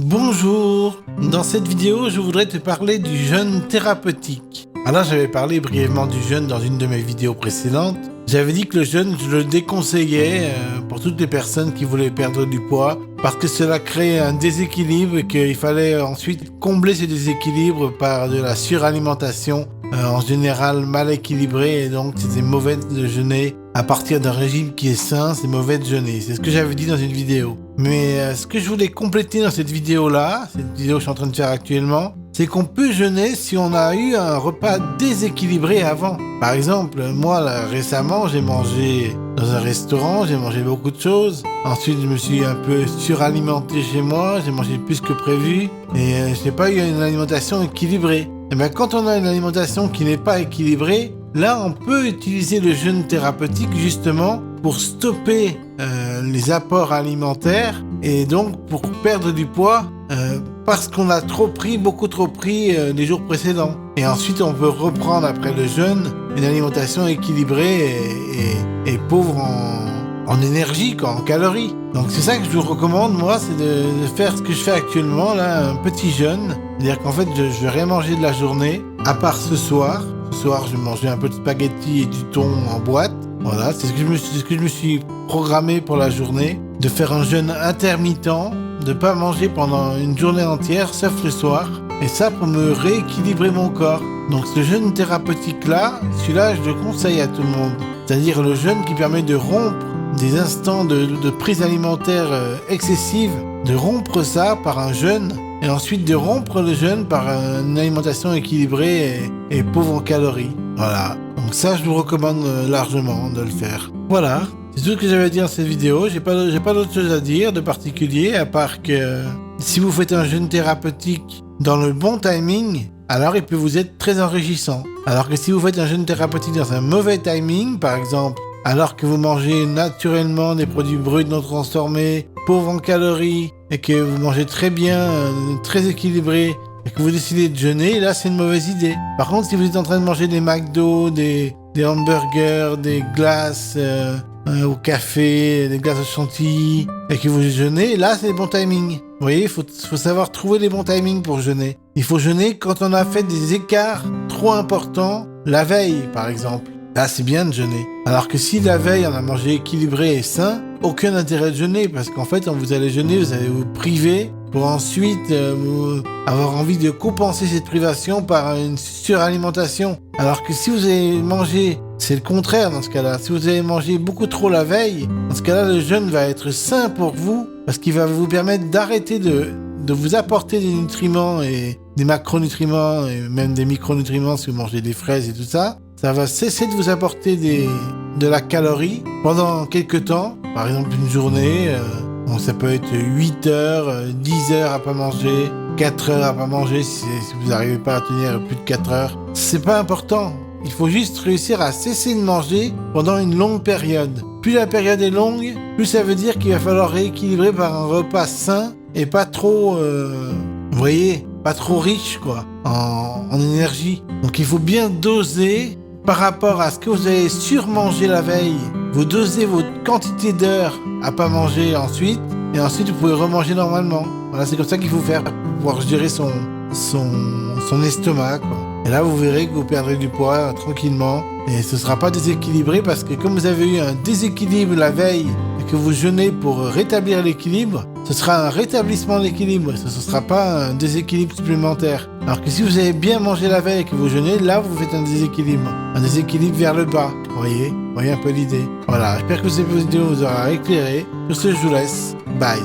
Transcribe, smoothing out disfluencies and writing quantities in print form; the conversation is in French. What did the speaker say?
Bonjour, dans cette vidéo je voudrais te parler du jeûne thérapeutique. Alors j'avais parlé brièvement du jeûne dans une de mes vidéos précédentes. J'avais dit que le jeûne je le déconseillais pour toutes les personnes qui voulaient perdre du poids parce que cela créait un déséquilibre et qu'il fallait ensuite combler ce déséquilibre par de la suralimentation en général mal équilibrée et donc c'était mauvais de jeûner à partir d'un régime qui est sain, c'est mauvais de jeûner. C'est ce que j'avais dit dans une vidéo. Mais ce que je voulais compléter dans cette vidéo-là, cette vidéo que je suis en train de faire actuellement, c'est qu'on peut jeûner si on a eu un repas déséquilibré avant. Par exemple, moi là, récemment, j'ai mangé dans un restaurant, j'ai mangé beaucoup de choses. Ensuite, je me suis un peu suralimenté chez moi, j'ai mangé plus que prévu et je n'ai pas eu une alimentation équilibrée. Et bien quand on a une alimentation qui n'est pas équilibrée, là on peut utiliser le jeûne thérapeutique justement pour stopper les apports alimentaires et donc pour perdre du poids parce qu'on a beaucoup trop pris les jours précédents. Et ensuite on peut reprendre après le jeûne une alimentation équilibrée et pauvre en énergie, en calories. Donc c'est ça que je vous recommande, moi, c'est de faire ce que je fais actuellement, là, un petit jeûne. C'est-à-dire qu'en fait, je vais rien manger de la journée, à part ce soir. Ce soir, je vais manger un peu de spaghetti et du thon en boîte. Voilà, c'est ce que je me suis programmé pour la journée, de faire un jeûne intermittent, de pas manger pendant une journée entière, sauf le soir. Et ça pour me rééquilibrer mon corps. Donc ce jeûne thérapeutique-là, celui-là, je le conseille à tout le monde. C'est-à-dire le jeûne qui permet de rompre des instants de prise alimentaire excessive, de rompre ça par un jeûne, et ensuite de rompre le jeûne par une alimentation équilibrée et pauvre en calories. Voilà. Donc ça, je vous recommande largement de le faire. Voilà. C'est tout ce que j'avais à dire dans cette vidéo. J'ai pas d'autre chose à dire de particulier, à part que si vous faites un jeûne thérapeutique dans le bon timing, alors il peut vous être très enrichissant. Alors que si vous faites un jeûne thérapeutique dans un mauvais timing, par exemple, alors que vous mangez naturellement des produits bruts non transformés, pauvres en calories, et que vous mangez très bien, très équilibré, et que vous décidez de jeûner, là c'est une mauvaise idée. Par contre, si vous êtes en train de manger des McDo, des hamburgers, des glaces au café, des glaces au chantilly, et que vous jeûnez, là c'est le bon timing. Vous voyez, il faut savoir trouver les bons timings pour jeûner. Il faut jeûner quand on a fait des écarts trop importants la veille, par exemple. Là, c'est bien de jeûner. Alors que si la veille, on a mangé équilibré et sain, aucun intérêt de jeûner. Parce qu'en fait, quand vous allez jeûner, vous allez vous priver pour ensuite avoir envie de compenser cette privation par une suralimentation. Alors que si vous avez mangé, c'est le contraire dans ce cas-là. Si vous avez mangé beaucoup trop la veille, dans ce cas-là, le jeûne va être sain pour vous parce qu'il va vous permettre d'arrêter de vous apporter des nutriments et des macronutriments et même des micronutriments si vous mangez des fraises et tout ça. Ça va cesser de vous apporter de la calorie pendant quelques temps, par exemple une journée, donc ça peut être 8 heures, 10 heures à pas manger, 4 heures à pas manger si vous n'arrivez pas à tenir plus de 4 heures. C'est pas important, il faut juste réussir à cesser de manger pendant une longue période. Plus la période est longue, plus ça veut dire qu'il va falloir rééquilibrer par un repas sain et pas trop, vous voyez, pas trop riche quoi, en énergie. Donc il faut bien doser. Par rapport à ce que vous avez surmangé la veille, vous dosez votre quantité d'heures à pas manger ensuite, et ensuite vous pouvez remanger normalement. Voilà, c'est comme ça qu'il faut faire pour pouvoir gérer son estomac, quoi. Et là, vous verrez que vous perdrez du poids tranquillement, et ce sera pas déséquilibré parce que comme vous avez eu un déséquilibre la veille et que vous jeûnez pour rétablir l'équilibre, ce sera un rétablissement de l'équilibre, ce ne sera pas un déséquilibre supplémentaire. Alors que si vous avez bien mangé la veille et que vous jeûnez, là vous faites un déséquilibre vers le bas. Vous voyez un peu l'idée. Voilà, j'espère que cette vidéo vous aura éclairé. Sur ce, je vous laisse. Bye.